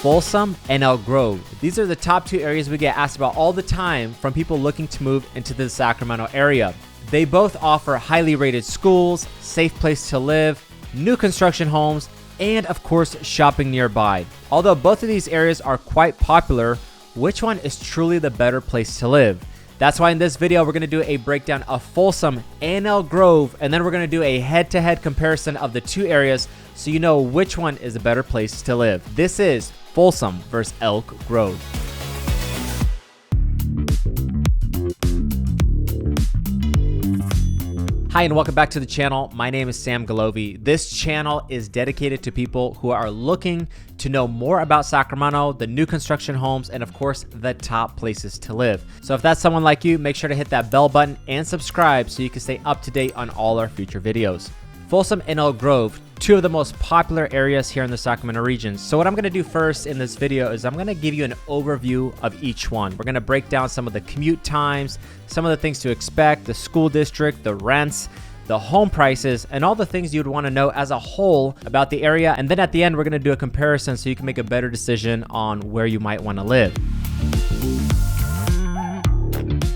Folsom and Elk Grove. These are the top two areas we get asked about all the time from people looking to move into the Sacramento area. They both offer highly rated schools, safe place to live, new construction homes, and of course shopping nearby. Although both of these areas are quite popular, which one is truly the better place to live? That's why in this video we're going to do a breakdown of Folsom and Elk Grove, and then we're going to do a head-to-head comparison of the two areas so you know which one is a better place to live. This is Folsom versus Elk Grove. Hi and welcome back to the channel. My name is Sam Golovey. This channel is dedicated to people who are looking to know more about Sacramento, the new construction homes, and of course, the top places to live. So if that's someone like you, make sure to hit that bell button and subscribe so you can stay up to date on all our future videos. Folsom and Elk Grove, two of the most popular areas here in the Sacramento region. So what I'm going to do first in this video is I'm going to give you an overview of each one. We're going to break down some of the commute times, some of the things to expect, the school district, the rents, the home prices, and all the things you'd want to know as a whole about the area. And then at the end, we're going to do a comparison so you can make a better decision on where you might want to live.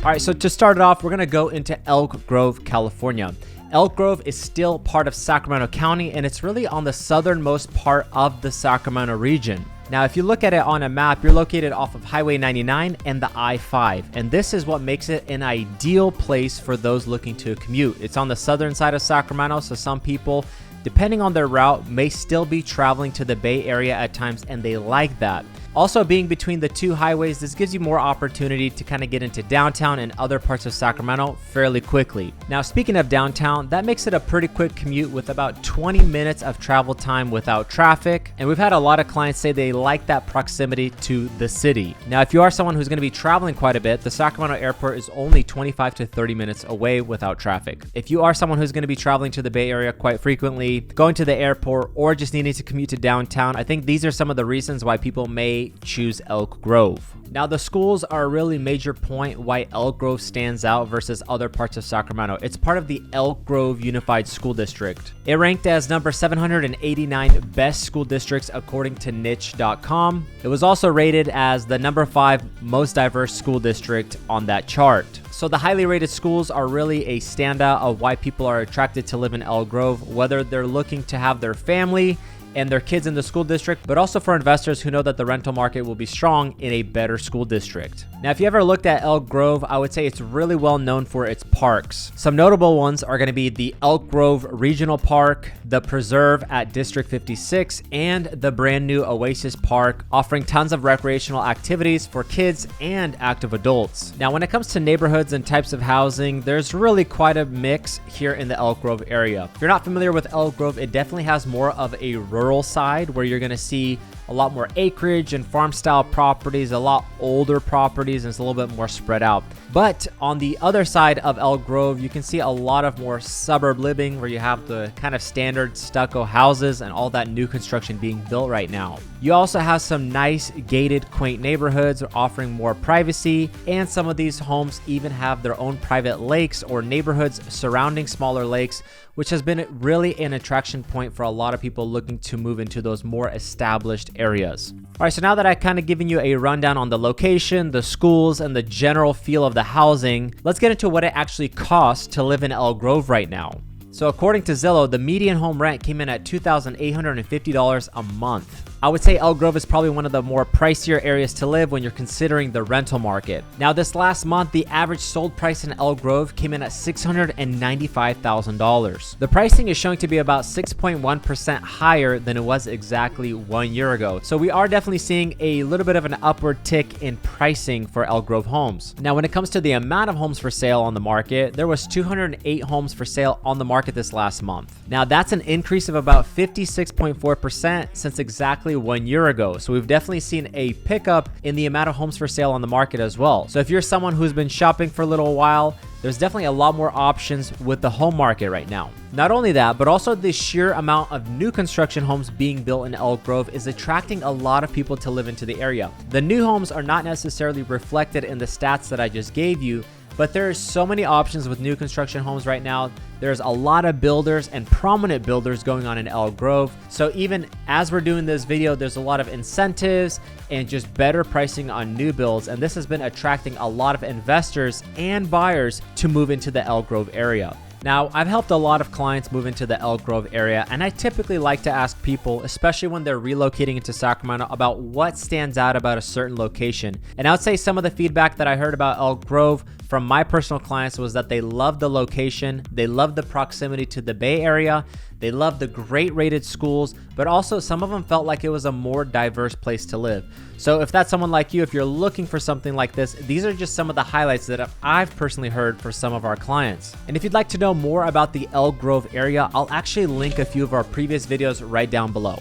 All right, so to start it off, we're going to go into Elk Grove, California. Elk Grove is still part of Sacramento County, and it's really on the southernmost part of the Sacramento region. Now, if you look at it on a map, you're located off of Highway 99 and the I-5, and this is what makes it an ideal place for those looking to commute. It's on the southern side of Sacramento, so some people, depending on their route, may still be traveling to the Bay Area at times, and they like that. Also, being between the two highways, this gives you more opportunity to kind of get into downtown and other parts of Sacramento fairly quickly. Now, speaking of downtown, that makes it a pretty quick commute with about 20 minutes of travel time without traffic. And we've had a lot of clients say they like that proximity to the city. Now, if you are someone who's going to be traveling quite a bit, the Sacramento airport is only 25 to 30 minutes away without traffic. If you are someone who's going to be traveling to the Bay Area quite frequently, going to the airport, or just needing to commute to downtown, I think these are some of the reasons why people may choose Elk Grove. Now, the schools are a really major point why Elk Grove stands out versus other parts of Sacramento. It's part of the Elk Grove Unified School District. It ranked as number 789 best school districts according to niche.com. It was also rated as the number 5 most diverse school district on that chart. So the highly rated schools are really a standout of why people are attracted to live in Elk Grove, whether they're looking to have their family and their kids in the school district, but also for investors who know that the rental market will be strong in a better school district. Now, if you ever looked at Elk Grove, I would say it's really well known for its parks. Some notable ones are going to be the Elk Grove Regional Park, the Preserve at District 56, and the brand new Oasis Park, offering tons of recreational activities for kids and active adults. Now, when it comes to neighborhoods and types of housing, there's really quite a mix here in the Elk Grove area. If you're not familiar with Elk Grove, it definitely has more of a rural side where you're going to see a lot more acreage and farm style properties, a lot older properties, and it's a little bit more spread out. But on the other side of Elk Grove, you can see a lot of more suburb living where you have the kind of standard stucco houses and all that new construction being built right now. You also have some nice gated, quaint neighborhoods offering more privacy, and some of these homes even have their own private lakes or neighborhoods surrounding smaller lakes, which has been really an attraction point for a lot of people looking to move into those more established areas. All right, so now that I've kind of given you a rundown on the location, the schools, and the general feel of the housing, let's get into what it actually costs to live in Elk Grove right now. So according to Zillow, the median home rent came in at $2,850 a month. I would say Elk Grove is probably one of the more pricier areas to live when you're considering the rental market. Now, this last month, the average sold price in Elk Grove came in at $695,000. The pricing is showing to be about 6.1% higher than it was exactly 1 year ago. So we are definitely seeing a little bit of an upward tick in pricing for Elk Grove homes. Now, when it comes to the amount of homes for sale on the market, there was 208 homes for sale on the market this last month. Now, that's an increase of about 56.4% since exactly 1 year ago. So we've definitely seen a pickup in the amount of homes for sale on the market as well. So if you're someone who's been shopping for a little while, there's definitely a lot more options with the home market right now. Not only that, but also the sheer amount of new construction homes being built in Elk Grove is attracting a lot of people to live into the area. The new homes are not necessarily reflected in the stats that I just gave you, But there's so many options with new construction homes right now. There's a lot of builders and prominent builders going on in Elk Grove. So even as we're doing this video, there's a lot of incentives and just better pricing on new builds. And this has been attracting a lot of investors and buyers to move into the Elk Grove area. Now, I've helped a lot of clients move into the Elk Grove area, and I typically like to ask people, especially when they're relocating into Sacramento, about what stands out about a certain location. And I would say some of the feedback that I heard about Elk Grove from my personal clients was that they love the location, they love the proximity to the Bay Area, they love the great rated schools, but also some of them felt like it was a more diverse place to live. So if that's someone like you, if you're looking for something like this, these are just some of the highlights that I've personally heard for some of our clients. And if you'd like to know more about the Elk Grove area, I'll actually link a few of our previous videos right down below.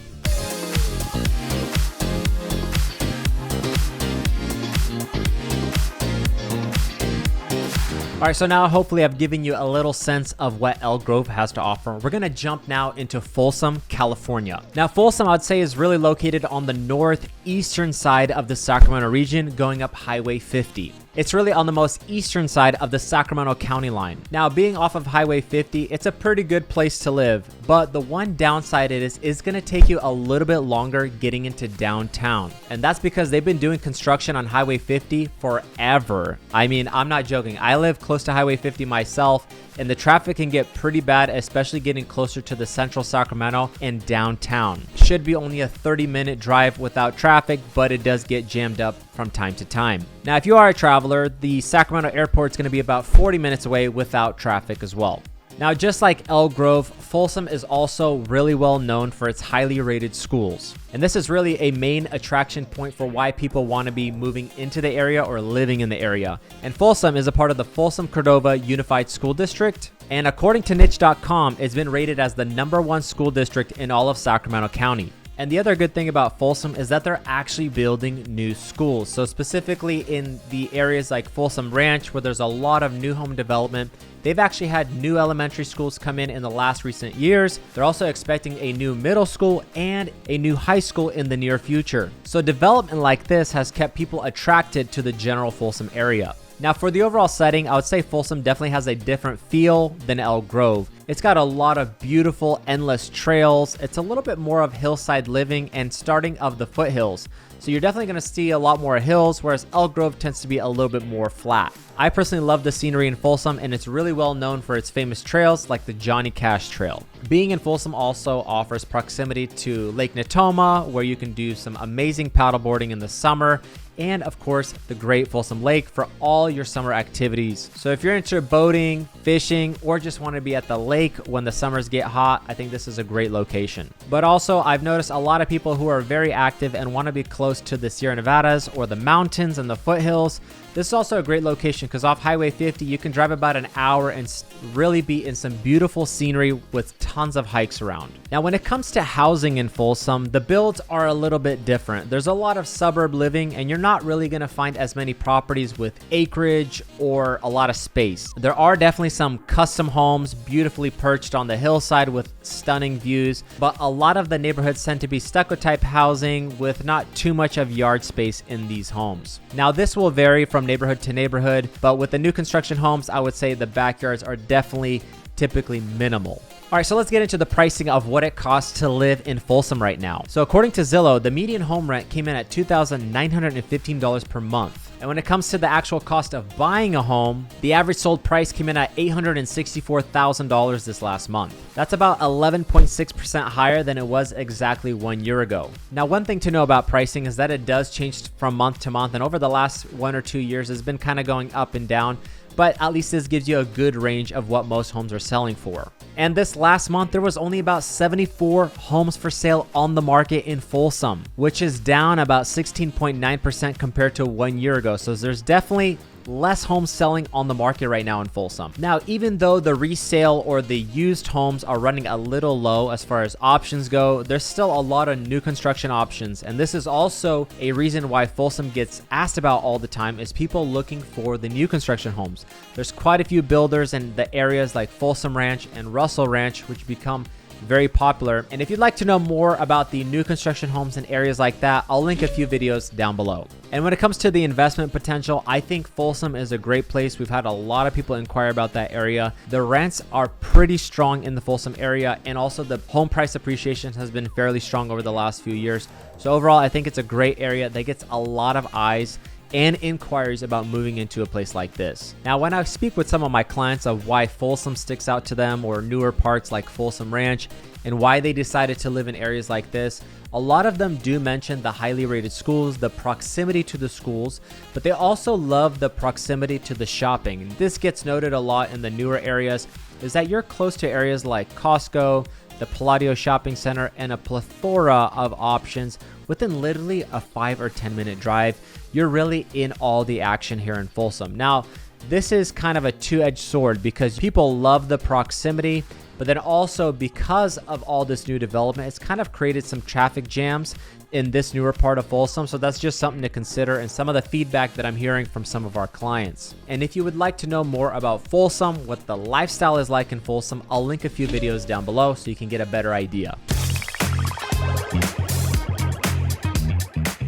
All right, so now hopefully I've given you a little sense of what Elk Grove has to offer. We're gonna jump now into Folsom, California. Now, Folsom, I'd say, is really located on the northeastern side of the Sacramento region, going up Highway 50. It's really on the most eastern side of the Sacramento County line. Now, being off of Highway 50, it's a pretty good place to live, but the one downside is gonna take you a little bit longer getting into downtown. And that's because they've been doing construction on Highway 50 forever. I mean, I'm not joking. I live close to Highway 50 myself, and the traffic can get pretty bad, especially getting closer to the central Sacramento and downtown. Should be only a 30-minute drive without traffic, but it does get jammed up from time to time. Now, if you are a traveler, the Sacramento airport is going to be about 40 minutes away without traffic as well. Now, just like Elk Grove, Folsom is also really well known for its highly rated schools. And this is really a main attraction point for why people want to be moving into the area or living in the area. And Folsom is a part of the Folsom-Cordova Unified School District. And according to niche.com, it's been rated as the #1 school district in all of Sacramento County. And the other good thing about Folsom is that they're actually building new schools. So specifically in the areas like Folsom Ranch, where there's a lot of new home development, they've actually had new elementary schools come in the last recent years. They're also expecting a new middle school and a new high school in the near future. So development like this has kept people attracted to the general Folsom area. Now, for the overall setting, I would say Folsom definitely has a different feel than Elk Grove. It's got a lot of beautiful, endless trails. It's a little bit more of hillside living and starting of the foothills. So you're definitely going to see a lot more hills, whereas Elk Grove tends to be a little bit more flat. I personally love the scenery in Folsom, and it's really well known for its famous trails like the Johnny Cash Trail. Being in Folsom also offers proximity to Lake Natoma, where you can do some amazing paddleboarding in the summer, and of course the Great Folsom Lake for all your summer activities. So if you're into boating, fishing, or just want to be at the lake when the summers get hot, I think this is a great location. But also, I've noticed a lot of people who are very active and want to be close to the Sierra Nevadas or the mountains and the foothills. This is also a great location because off Highway 50, you can drive about an hour and really be in some beautiful scenery with tons of hikes around. Now, when it comes to housing in Folsom, the builds are a little bit different. There's a lot of suburb living, and you're not really going to find as many properties with acreage or a lot of space. There are definitely some custom homes beautifully perched on the hillside with stunning views, but a lot of the neighborhoods tend to be stucco type housing with not too much of yard space in these homes. Now, this will vary from neighborhood to neighborhood, but with the new construction homes, I would say the backyards are definitely typically minimal. All right, so let's get into the pricing of what it costs to live in Folsom right now. So according to Zillow, the median home rent came in at $2,915 per month. And when it comes to the actual cost of buying a home, the average sold price came in at $864,000 this last month. That's about 11.6% higher than it was exactly 1 year ago. Now, one thing to know about pricing is that it does change from month to month, and over the last 1 or 2 years, it's been kind of going up and down, but at least this gives you a good range of what most homes are selling for. And this last month, there was only about 74 homes for sale on the market in Folsom, which is down about 16.9% compared to 1 year ago. So there's definitely less homes selling on the market right now in Folsom. Now, even though the resale or the used homes are running a little low as far as options go, there's still a lot of new construction options. And this is also a reason why Folsom gets asked about all the time, is people looking for the new construction homes. There's quite a few builders in the areas like Folsom Ranch and Russell Ranch, which become very popular. And if you'd like to know more about the new construction homes in areas like that, I'll link a few videos down below. And when it comes to the investment potential, I think Folsom is a great place. We've had a lot of people inquire about that area. The rents are pretty strong in the Folsom area, and also the home price appreciation has been fairly strong over the last few years. So overall, I think it's a great area that gets a lot of eyes and inquiries about moving into a place like this. Now, when I speak with some of my clients of why Folsom sticks out to them, or newer parts like Folsom Ranch, and why they decided to live in areas like this, a lot of them do mention the highly rated schools, the proximity to the schools, but they also love the proximity to the shopping. And this gets noted a lot in the newer areas, is that you're close to areas like Costco, the Palladio Shopping Center, and a plethora of options within literally a 5 or 10 minute drive. You're really in all the action here in Folsom. Now, this is kind of a two-edged sword because people love the proximity, but then also because of all this new development, it's kind of created some traffic jams in this newer part of Folsom. So that's just something to consider, and some of the feedback that I'm hearing from some of our clients. And if you would like to know more about Folsom, what the lifestyle is like in Folsom, I'll link a few videos down below so you can get a better idea.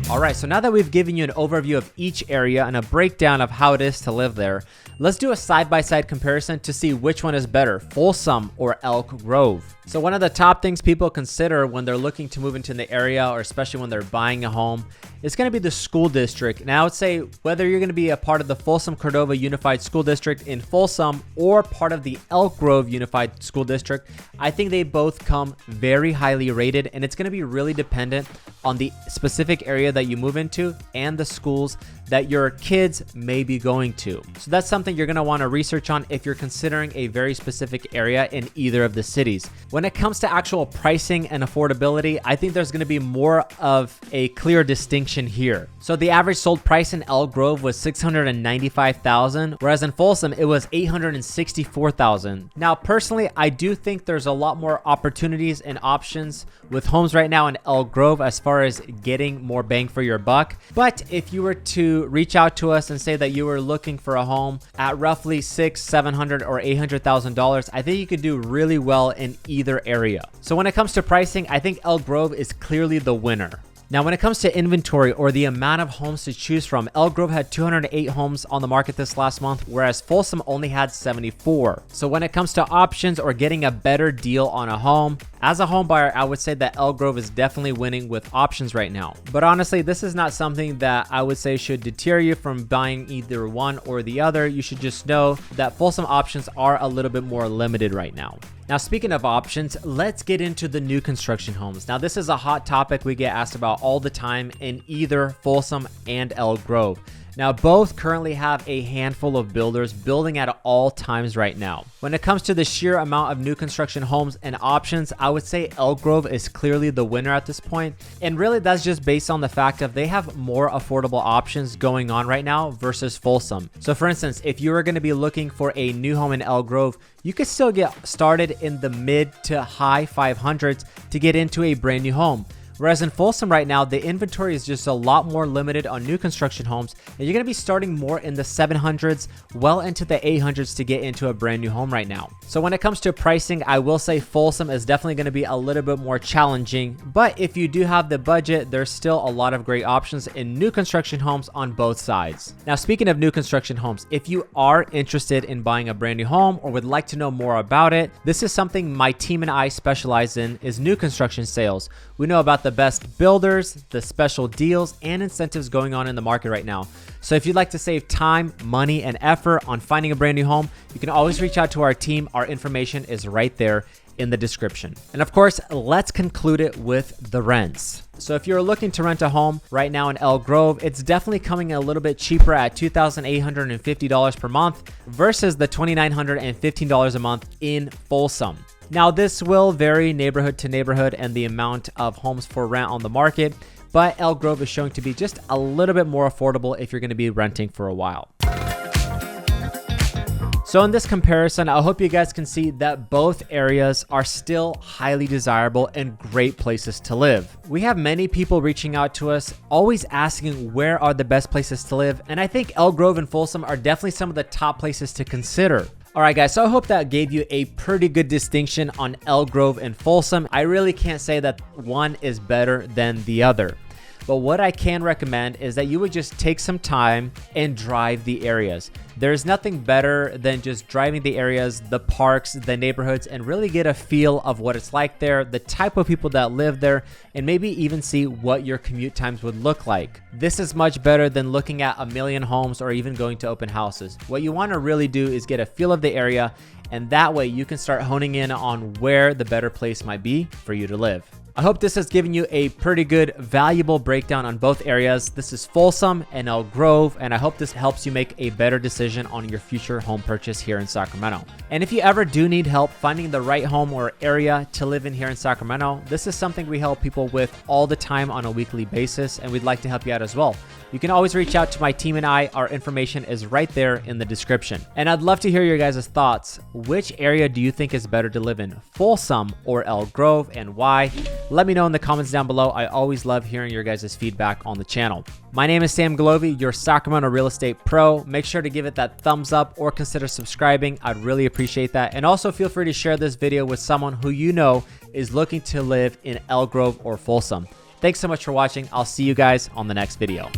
All right, so now that we've given you an overview of each area and a breakdown of how it is to live there, let's do a side-by-side comparison to see which one is better, Folsom or Elk Grove. So one of the top things people consider when they're looking to move into the area, or especially when they're buying a home, is going to be the school district. Now, I would say whether you're going to be a part of the Folsom-Cordova Unified School District in Folsom or part of the Elk Grove Unified School District, I think they both come very highly rated, and it's going to be really dependent on the specific area that you move into and the schools that your kids may be going to. So that's something you're going to want to research on if you're considering a very specific area in either of the cities. When it comes to actual pricing and affordability, I think there's going to be more of a clear distinction here. So the average sold price in Elk Grove was $695,000, whereas in Folsom it was $864,000. Now, personally, I do think there's a lot more opportunities and options with homes right now in Elk Grove as far as getting more bang for your buck. But if you were to reach out to us and say that you were looking for a home at roughly $600,000, $700,000, or $800,000, I think you could do really well in either area. So when it comes to pricing, I think Elk Grove is clearly the winner. Now, when it comes to inventory or the amount of homes to choose from, Elk Grove had 208 homes on the market this last month, whereas Folsom only had 74. So when it comes to options or getting a better deal on a home, as a home buyer, I would say that Elk Grove is definitely winning with options right now. But honestly, this is not something that I would say should deter you from buying either one or the other. You should just know that Folsom options are a little bit more limited right now. Now, speaking of options, let's get into the new construction homes. Now, this is a hot topic we get asked about all the time in either Folsom and Elk Grove. Now, both currently have a handful of builders building at all times right now. When it comes to the sheer amount of new construction homes and options, I would say Elk Grove is clearly the winner at this point. And really, that's just based on the fact of they have more affordable options going on right now versus Folsom. So for instance, if you were going to be looking for a new home in Elk Grove, you could still get started in the mid to high 500s to get into a brand new home. Whereas in Folsom right now, the inventory is just a lot more limited on new construction homes, and you're going to be starting more in the 700s, well into the 800s to get into a brand new home right now. So when it comes to pricing, I will say Folsom is definitely going to be a little bit more challenging, but if you do have the budget, there's still a lot of great options in new construction homes on both sides. Now, speaking of new construction homes, if you are interested in buying a brand new home or would like to know more about it, this is something my team and I specialize in, is new construction sales. We know about the best builders, the special deals, and incentives going on in the market right now. So if you'd like to save time, money, and effort on finding a brand new home, you can always reach out to our team. Our information is right there in the description. And of course, let's conclude it with the rents. So if you're looking to rent a home right now in Elk Grove, it's definitely coming a little bit cheaper at $2,850 per month versus the $2,915 a month in Folsom. Now, this will vary neighborhood to neighborhood and the amount of homes for rent on the market, but Elk Grove is showing to be just a little bit more affordable if you're going to be renting for a while. So in this comparison, I hope you guys can see that both areas are still highly desirable and great places to live. We have many people reaching out to us, always asking where are the best places to live, and I think Elk Grove and Folsom are definitely some of the top places to consider. All right, guys, so I hope that gave you a pretty good distinction on Elk Grove and Folsom. I really can't say that one is better than the other. But what I can recommend is that you would just take some time and drive the areas. There's nothing better than just driving the areas, the parks, the neighborhoods, and really get a feel of what it's like there, the type of people that live there, and maybe even see what your commute times would look like. This is much better than looking at a million homes or even going to open houses. What you want to really do is get a feel of the area, and that way you can start honing in on where the better place might be for you to live. I hope this has given you a pretty good, valuable breakdown on both areas. This is Folsom and Elk Grove, and I hope this helps you make a better decision on your future home purchase here in Sacramento. And if you ever do need help finding the right home or area to live in here in Sacramento, this is something we help people with all the time on a weekly basis, and we'd like to help you out as well. You can always reach out to my team and I. Our information is right there in the description. And I'd love to hear your guys' thoughts. Which area do you think is better to live in, Folsom or Elk Grove, and why? Let me know in the comments down below. I always love hearing your guys' feedback on the channel. My name is Sam Golovey, your Sacramento real estate pro. Make sure to give it that thumbs up or consider subscribing. I'd really appreciate that. And also feel free to share this video with someone who you know is looking to live in Elk Grove or Folsom. Thanks so much for watching. I'll see you guys on the next video.